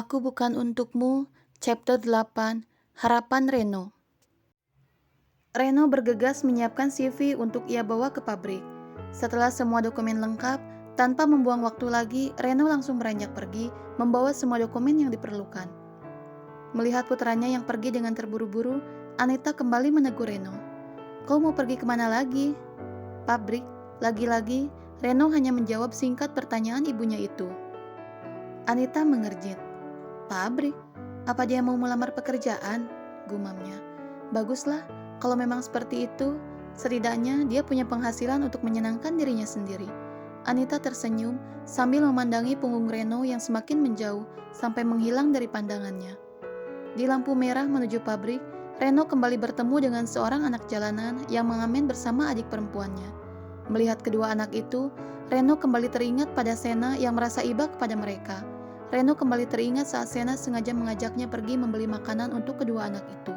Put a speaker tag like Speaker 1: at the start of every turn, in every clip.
Speaker 1: Aku Bukan Untukmu, Chapter 8, Harapan Reno. Reno bergegas menyiapkan CV untuk ia bawa ke pabrik. Setelah semua dokumen lengkap, tanpa membuang waktu lagi, Reno langsung beranjak pergi, membawa semua dokumen yang diperlukan. Melihat putranya yang pergi dengan terburu-buru, Anita kembali menegur Reno. "Kau mau pergi kemana lagi?" "Pabrik." Lagi-lagi, Reno hanya menjawab singkat pertanyaan ibunya itu. Anita mengerjit. "Pabrik? Apa dia mau melamar pekerjaan?" gumamnya. "Baguslah, kalau memang seperti itu, setidaknya dia punya penghasilan untuk menyenangkan dirinya sendiri." Anita tersenyum sambil memandangi punggung Reno yang semakin menjauh sampai menghilang dari pandangannya. Di lampu merah menuju pabrik, Reno kembali bertemu dengan seorang anak jalanan yang mengamen bersama adik perempuannya. Melihat kedua anak itu, Reno kembali teringat pada Sena yang merasa iba kepada mereka. Reno kembali teringat saat Sena sengaja mengajaknya pergi membeli makanan untuk kedua anak itu.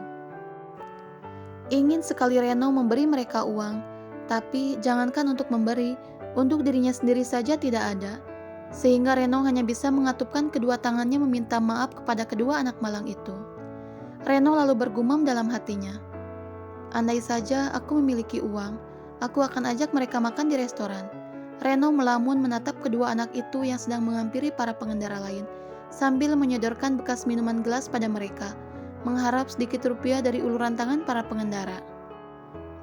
Speaker 1: Ingin sekali Reno memberi mereka uang, tapi jangankan untuk memberi, untuk dirinya sendiri saja tidak ada. Sehingga Reno hanya bisa mengatupkan kedua tangannya meminta maaf kepada kedua anak malang itu. Reno lalu bergumam dalam hatinya, "Andai saja aku memiliki uang, aku akan ajak mereka makan di restoran." Reno melamun menatap kedua anak itu yang sedang menghampiri para pengendara lain, sambil menyodorkan bekas minuman gelas pada mereka, mengharap sedikit rupiah dari uluran tangan para pengendara.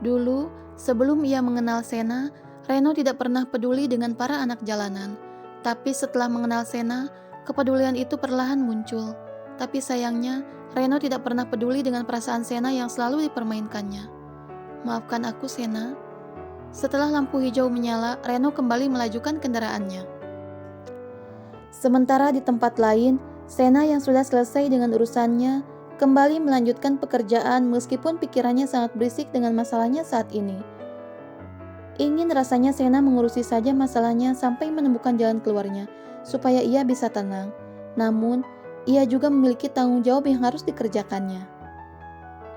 Speaker 1: Dulu, sebelum ia mengenal Sena, Reno tidak pernah peduli dengan para anak jalanan. Tapi setelah mengenal Sena, kepedulian itu perlahan muncul. Tapi sayangnya, Reno tidak pernah peduli dengan perasaan Sena yang selalu dipermainkannya. "Maafkan aku, Sena." Setelah lampu hijau menyala, Reno kembali melajukan kendaraannya. Sementara di tempat lain, Sena yang sudah selesai dengan urusannya, kembali melanjutkan pekerjaan meskipun pikirannya sangat berisik dengan masalahnya saat ini. Ingin rasanya Sena mengurusi saja masalahnya sampai menemukan jalan keluarnya, supaya ia bisa tenang. Namun, ia juga memiliki tanggung jawab yang harus dikerjakannya.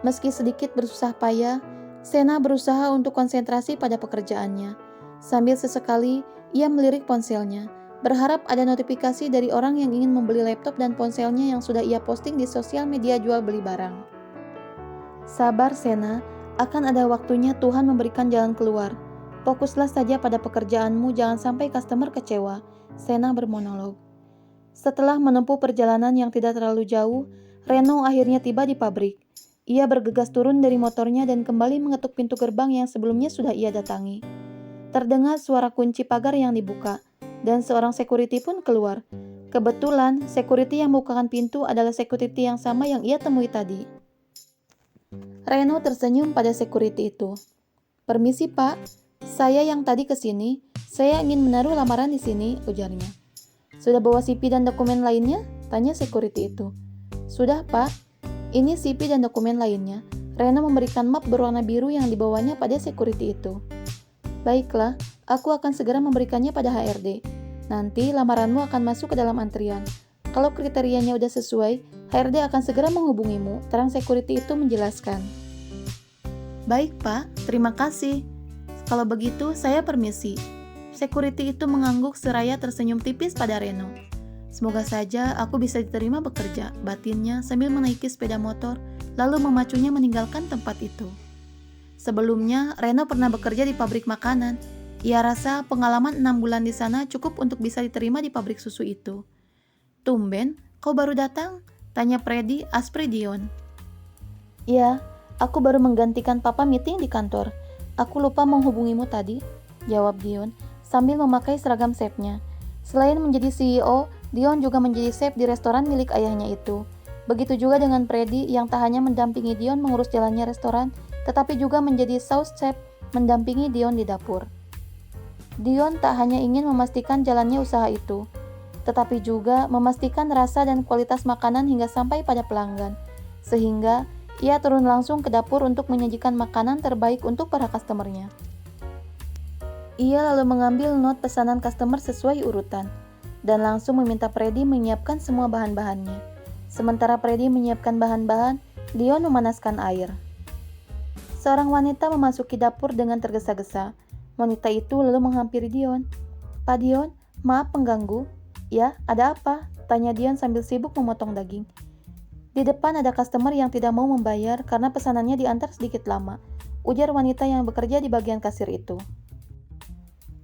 Speaker 1: Meski sedikit bersusah payah, Sena berusaha untuk konsentrasi pada pekerjaannya. Sambil sesekali, ia melirik ponselnya, berharap ada notifikasi dari orang yang ingin membeli laptop dan ponselnya yang sudah ia posting di sosial media jual beli barang. "Sabar, Sena, akan ada waktunya Tuhan memberikan jalan keluar. Fokuslah saja pada pekerjaanmu, jangan sampai customer kecewa," Sena bermonolog. Setelah menempuh perjalanan yang tidak terlalu jauh, Reno akhirnya tiba di pabrik. Ia bergegas turun dari motornya dan kembali mengetuk pintu gerbang yang sebelumnya sudah ia datangi. Terdengar suara kunci pagar yang dibuka, dan seorang security pun keluar. Kebetulan, security yang membukakan pintu adalah security yang sama yang ia temui tadi. Reno tersenyum pada security itu. "Permisi, Pak. Saya yang tadi ke sini. Saya ingin menaruh lamaran di sini," ujarnya. "Sudah bawa CV dan dokumen lainnya?" tanya security itu. "Sudah, Pak. Ini CV dan dokumen lainnya." Reno memberikan map berwarna biru yang dibawanya pada security itu. "Baiklah, aku akan segera memberikannya pada HRD. Nanti lamaranmu akan masuk ke dalam antrian. Kalau kriterianya udah sesuai, HRD akan segera menghubungimu," terang security itu menjelaskan. "Baik, Pak. Terima kasih. Kalau begitu, saya permisi." Security itu mengangguk seraya tersenyum tipis pada Reno. "Semoga saja aku bisa diterima bekerja," batinnya sambil menaiki sepeda motor, lalu memacunya meninggalkan tempat itu. Sebelumnya, Reno pernah bekerja di pabrik makanan. Ia rasa pengalaman 6 bulan di sana cukup untuk bisa diterima di pabrik susu itu. "Tumben, kau baru datang?" tanya Freddy Aspridion. "Ya, aku baru menggantikan papa meeting di kantor. Aku lupa menghubungimu tadi," jawab Dion sambil memakai seragam chefnya. Selain menjadi CEO, Dion juga menjadi chef di restoran milik ayahnya itu. Begitu juga dengan Freddy yang tak hanya mendampingi Dion mengurus jalannya restoran, tetapi juga menjadi sous chef mendampingi Dion di dapur. Dion tak hanya ingin memastikan jalannya usaha itu, tetapi juga memastikan rasa dan kualitas makanan hingga sampai pada pelanggan, sehingga ia turun langsung ke dapur untuk menyajikan makanan terbaik untuk para customernya. Ia lalu mengambil not pesanan customer sesuai urutan, dan langsung meminta Freddy menyiapkan semua bahan-bahannya. Sementara Freddy menyiapkan bahan-bahan, Dion memanaskan air. Seorang wanita memasuki dapur dengan tergesa-gesa. Wanita itu lalu menghampiri Dion. "Pak Dion, maaf mengganggu." "Ya, ada apa?" Tanya Dion sambil sibuk memotong daging. Di depan ada customer yang tidak mau membayar karena pesanannya diantar sedikit lama, ujar wanita yang bekerja di bagian kasir itu.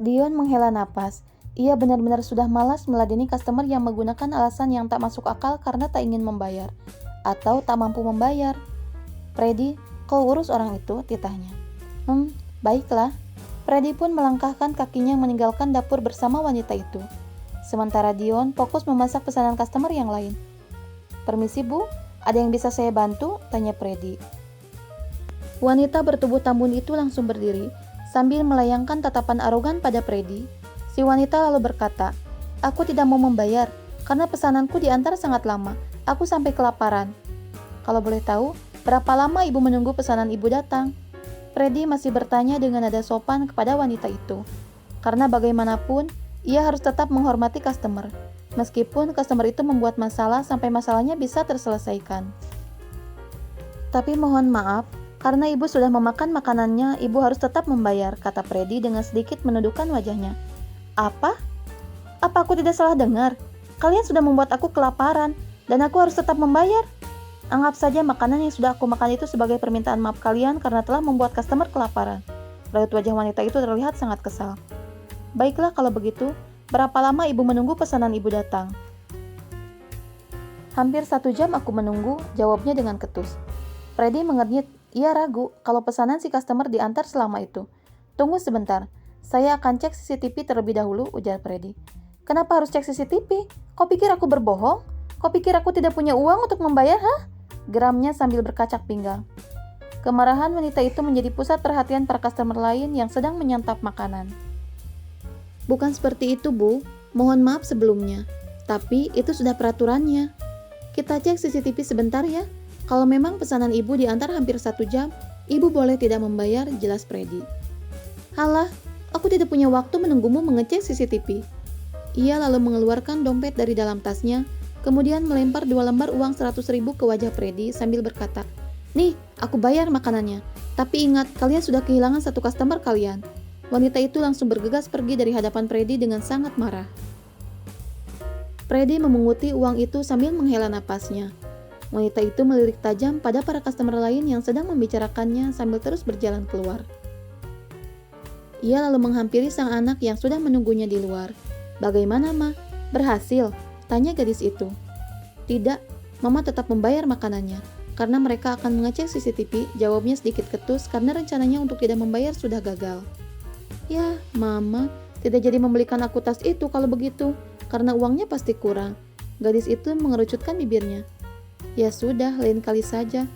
Speaker 1: Dion menghela napas. Ia benar-benar sudah malas meladeni customer yang menggunakan alasan yang tak masuk akal karena tak ingin membayar atau tak mampu membayar. Freddy, kau urus orang itu, titahnya. Baiklah. Freddy pun melangkahkan kakinya meninggalkan dapur bersama wanita itu. Sementara Dion fokus memasak pesanan customer yang lain. Permisi Bu, ada yang bisa saya bantu? Tanya Freddy. Wanita bertubuh tambun itu langsung berdiri, sambil melayangkan tatapan arogan pada Freddy. Si wanita lalu berkata, "Aku tidak mau membayar, karena pesananku diantar sangat lama. Aku sampai kelaparan." Kalau boleh tahu, berapa lama ibu menunggu pesanan ibu datang? Freddy masih bertanya dengan nada sopan kepada wanita itu. Karena bagaimanapun, ia harus tetap menghormati customer. Meskipun customer itu membuat masalah sampai masalahnya bisa terselesaikan. Tapi mohon maaf, karena ibu sudah memakan makanannya, ibu harus tetap membayar, kata Freddy dengan sedikit menundukkan wajahnya. Apa? Apa aku tidak salah dengar? Kalian sudah membuat aku kelaparan, dan aku harus tetap membayar? Anggap saja makanan yang sudah aku makan itu sebagai permintaan maaf kalian karena telah membuat customer kelaparan. Raut wajah wanita itu terlihat sangat kesal. Baiklah kalau begitu, berapa lama ibu menunggu pesanan ibu datang? Hampir 1 jam aku menunggu, jawabnya dengan ketus. Freddy mengernyit, ia ragu kalau pesanan si customer diantar selama itu. Tunggu sebentar, saya akan cek CCTV terlebih dahulu, ujar Freddy. Kenapa harus cek CCTV? Kau pikir aku berbohong? Kau pikir aku tidak punya uang untuk membayar, hah? Geramnya sambil berkacak pinggang. Kemarahan wanita itu menjadi pusat perhatian para customer lain yang sedang menyantap makanan. Bukan seperti itu, Bu. Mohon maaf sebelumnya. Tapi itu sudah peraturannya. Kita cek CCTV sebentar ya. Kalau memang pesanan ibu diantar hampir 1 jam, ibu boleh tidak membayar, jelas Freddy. Halah, aku tidak punya waktu menunggumu mengecek CCTV. Ia lalu mengeluarkan dompet dari dalam tasnya, kemudian melempar 2 lembar uang 100.000 ke wajah Freddy sambil berkata, "Nih, aku bayar makanannya. Tapi ingat, kalian sudah kehilangan 1 customer kalian." Wanita itu langsung bergegas pergi dari hadapan Freddy dengan sangat marah. Freddy memunguti uang itu sambil menghela napasnya. Wanita itu melirik tajam pada para customer lain yang sedang membicarakannya sambil terus berjalan keluar. Ia lalu menghampiri sang anak yang sudah menunggunya di luar. "Bagaimana, Ma? Berhasil?" tanya gadis itu. "Tidak, Mama tetap membayar makanannya. Karena mereka akan mengecek CCTV," jawabnya sedikit ketus karena rencananya untuk tidak membayar sudah gagal. "Ya, Mama tidak jadi membelikan aku tas itu kalau begitu, karena uangnya pasti kurang." Gadis itu mengerucutkan bibirnya. "Ya sudah, lain kali saja.